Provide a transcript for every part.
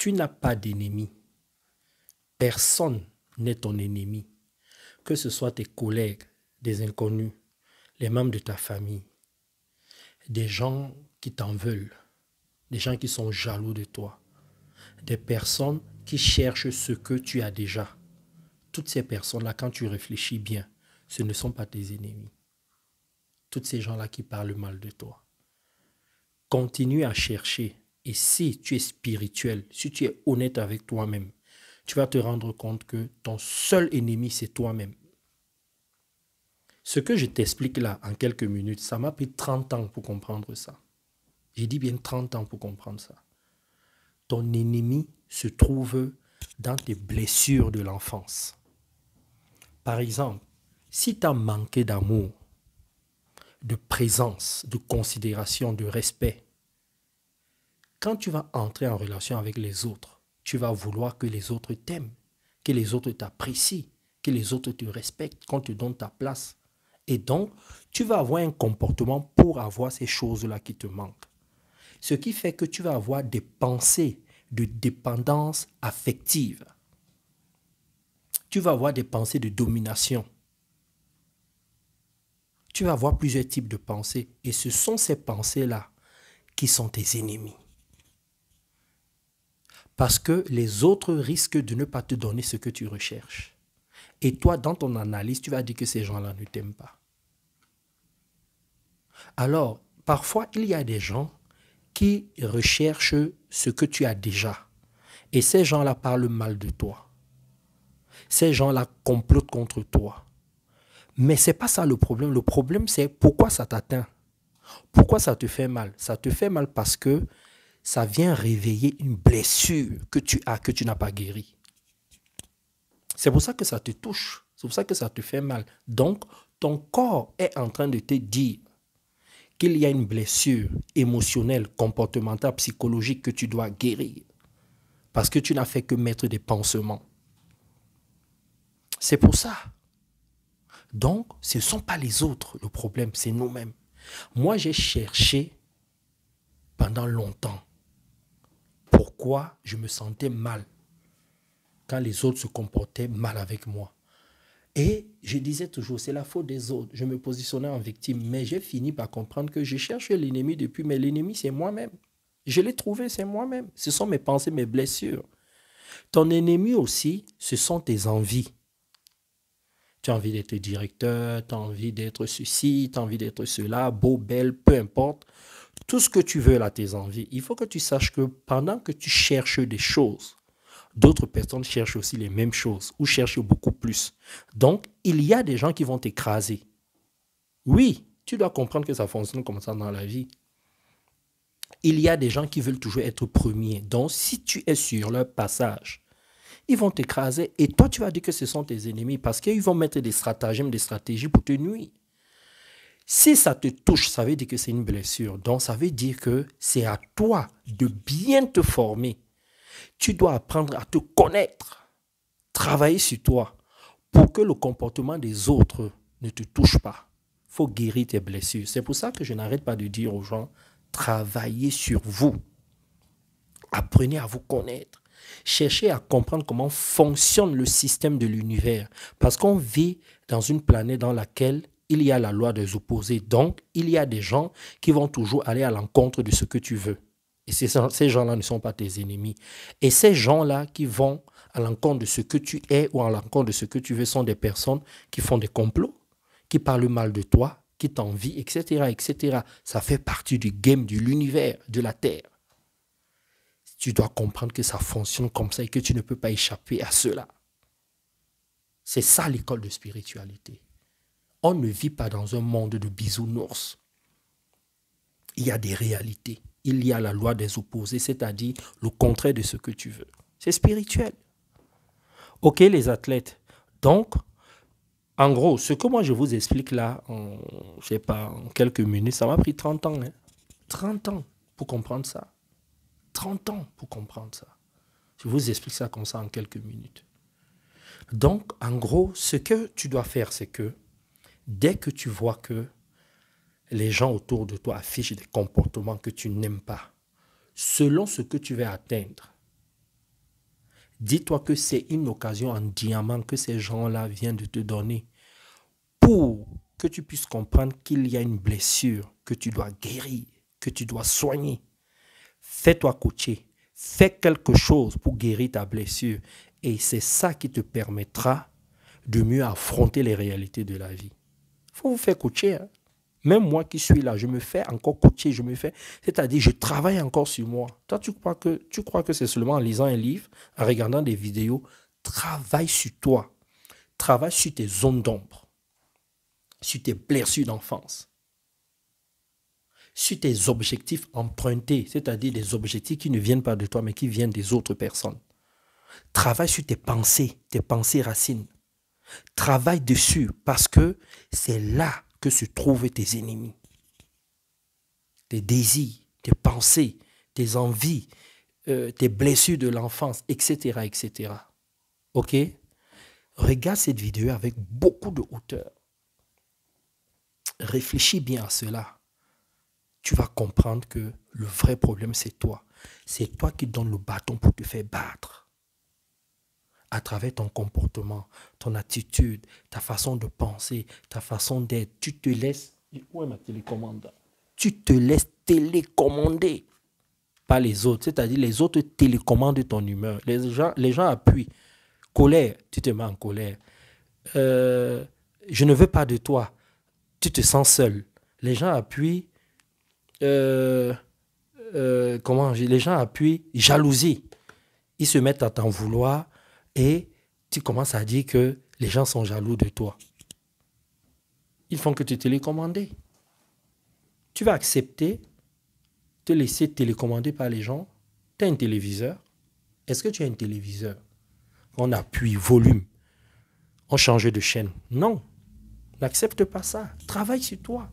Tu n'as pas d'ennemi. Personne n'est ton ennemi. Que ce soit tes collègues, des inconnus, les membres de ta famille, des gens qui t'en veulent, des gens qui sont jaloux de toi, des personnes qui cherchent ce que tu as déjà. Toutes ces personnes-là, quand tu réfléchis bien, ce ne sont pas tes ennemis. Toutes ces gens-là qui parlent mal de toi. Continue à chercher. Et si tu es spirituel, si tu es honnête avec toi-même, tu vas te rendre compte que ton seul ennemi, c'est toi-même. Ce que je t'explique là, en quelques minutes, ça m'a pris 30 ans pour comprendre ça. J'ai dit bien 30 ans pour comprendre ça. Ton ennemi se trouve dans tes blessures de l'enfance. Par exemple, si tu as manqué d'amour, de présence, de considération, de respect, quand tu vas entrer en relation avec les autres, tu vas vouloir que les autres t'aiment, que les autres t'apprécient, que les autres te respectent, qu'on te donne ta place. Et donc, tu vas avoir un comportement pour avoir ces choses-là qui te manquent. Ce qui fait que tu vas avoir des pensées de dépendance affective. Tu vas avoir des pensées de domination. Tu vas avoir plusieurs types de pensées. Et ce sont ces pensées-là qui sont tes ennemis. Parce que les autres risquent de ne pas te donner ce que tu recherches. Et toi, dans ton analyse, tu vas dire que ces gens-là ne t'aiment pas. Alors, parfois, il y a des gens qui recherchent ce que tu as déjà. Et ces gens-là parlent mal de toi. Ces gens-là complotent contre toi. Mais ce n'est pas ça le problème. Le problème, c'est pourquoi ça t'atteint. Pourquoi ça te fait mal? Ça te fait mal parce que ça vient réveiller une blessure que tu as, que tu n'as pas guérie. C'est pour ça que ça te touche. C'est pour ça que ça te fait mal. Donc, ton corps est en train de te dire qu'il y a une blessure émotionnelle, comportementale, psychologique que tu dois guérir. Parce que tu n'as fait que mettre des pansements. C'est pour ça. Donc, ce ne sont pas les autres le problème, c'est nous-mêmes. Moi, j'ai cherché pendant longtemps pourquoi je me sentais mal quand les autres se comportaient mal avec moi. Et je disais toujours, c'est la faute des autres. Je me positionnais en victime, mais j'ai fini par comprendre que je cherche l'ennemi depuis, mais l'ennemi, c'est moi-même. Je l'ai trouvé, c'est moi-même. Ce sont mes pensées, mes blessures. Ton ennemi aussi, ce sont tes envies. Tu as envie d'être directeur, tu as envie d'être ceci, tu as envie d'être cela, beau, belle, peu importe. Tout ce que tu veux là, tes envies. Il faut que tu saches que pendant que tu cherches des choses, d'autres personnes cherchent aussi les mêmes choses ou cherchent beaucoup plus. Donc, il y a des gens qui vont t'écraser. Oui, tu dois comprendre que ça fonctionne comme ça dans la vie. Il y a des gens qui veulent toujours être premiers. Donc, si tu es sur leur passage, ils vont t'écraser et toi, tu vas dire que ce sont tes ennemis parce qu'ils vont mettre des stratagèmes, des stratégies pour te nuire. Si ça te touche, ça veut dire que c'est une blessure. Donc, ça veut dire que c'est à toi de bien te former. Tu dois apprendre à te connaître, travailler sur toi pour que le comportement des autres ne te touche pas. Il faut guérir tes blessures. C'est pour ça que je n'arrête pas de dire aux gens, travaillez sur vous. Apprenez à vous connaître. Cherchez à comprendre comment fonctionne le système de l'univers. Parce qu'on vit dans une planète dans laquelle il y a la loi des opposés. Donc, il y a des gens qui vont toujours aller à l'encontre de ce que tu veux. Et ces gens-là ne sont pas tes ennemis. Et ces gens-là qui vont à l'encontre de ce que tu es ou à l'encontre de ce que tu veux sont des personnes qui font des complots, qui parlent mal de toi, qui t'envient, etc., etc. Ça fait partie du game, de l'univers, de la Terre. Tu dois comprendre que ça fonctionne comme ça et que tu ne peux pas échapper à cela. C'est ça l'école de spiritualité. On ne vit pas dans un monde de bisounours. Il y a des réalités. Il y a la loi des opposés, c'est-à-dire le contraire de ce que tu veux. C'est spirituel. Ok, les athlètes. Donc, en gros, ce que moi je vous explique là, je sais pas, en quelques minutes, ça m'a pris 30 ans. 30 ans pour comprendre ça. 30 ans pour comprendre ça. Je vous explique ça comme ça en quelques minutes. Donc, en gros, ce que tu dois faire, c'est que dès que tu vois que les gens autour de toi affichent des comportements que tu n'aimes pas, selon ce que tu veux atteindre, Dis-toi que c'est une occasion en diamant que ces gens-là viennent de te donner pour que tu puisses comprendre qu'il y a une blessure que tu dois guérir, que tu dois soigner. Fais-toi coacher. Fais quelque chose pour guérir ta blessure. Et c'est ça qui te permettra de mieux affronter les réalités de la vie. Il faut vous faire coacher. Hein. Même moi qui suis là, je me fais encore coacher. C'est-à-dire, je travaille encore sur moi. Toi, tu crois que c'est seulement en lisant un livre, en regardant des vidéos. Travaille sur toi. Travaille sur tes zones d'ombre. Sur tes blessures d'enfance. Sur tes objectifs empruntés, c'est-à-dire des objectifs qui ne viennent pas de toi, mais qui viennent des autres personnes. Travaille sur tes pensées racines. Travaille dessus parce que c'est là que se trouvent tes ennemis. Tes désirs, tes pensées, tes envies, tes blessures de l'enfance, etc., etc. Ok? Regarde cette vidéo avec beaucoup de hauteur. Réfléchis bien à cela. Tu vas comprendre que le vrai problème, c'est toi. C'est toi qui donnes le bâton pour te faire battre. À travers ton comportement, ton attitude, ta façon de penser, ta façon d'être, tu te laisses... Où est ma télécommande? Tu te laisses télécommander par les autres. C'est-à-dire, les autres télécommandent ton humeur. Les gens appuient. Colère, tu te mets en colère. Je ne veux pas de toi. Tu te sens seul. Les gens appuient... les gens appuient jalousie. Ils se mettent à t'en vouloir et tu commences à dire que les gens sont jaloux de toi. Ils font que te télécommander. Tu vas accepter te laisser télécommander par les gens. Tu as un téléviseur. Est-ce que tu as un téléviseur? On appuie volume. On change de chaîne. Non. N'accepte pas ça. Travaille sur toi.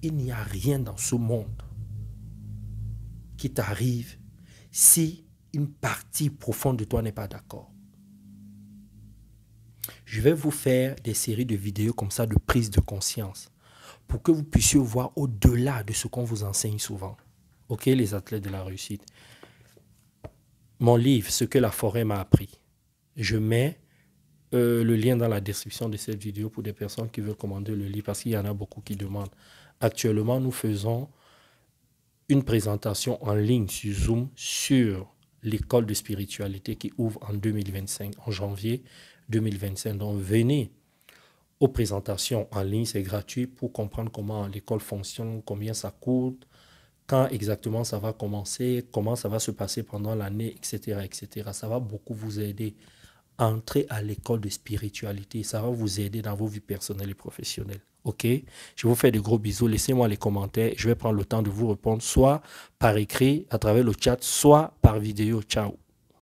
Il n'y a rien dans ce monde qui t'arrive si une partie profonde de toi n'est pas d'accord. Je vais vous faire des séries de vidéos comme ça de prise de conscience pour que vous puissiez voir au-delà de ce qu'on vous enseigne souvent. Ok, les athlètes de la réussite. Mon livre, Ce que la forêt m'a appris. Je mets le lien dans la description de cette vidéo pour des personnes qui veulent commander le livre parce qu'il y en a beaucoup qui demandent. Actuellement, nous faisons une présentation en ligne sur Zoom sur l'école de spiritualité qui ouvre en 2025, en janvier 2025. Donc, venez aux présentations en ligne, c'est gratuit pour comprendre comment l'école fonctionne, combien ça coûte, quand exactement ça va commencer, comment ça va se passer pendant l'année, etc., etc. Ça va beaucoup vous aider. Entrez à l'école de spiritualité. Ça va vous aider dans vos vies personnelles et professionnelles. Ok? Je vous fais de gros bisous. Laissez-moi les commentaires. Je vais prendre le temps de vous répondre soit par écrit, à travers le chat, soit par vidéo. Ciao.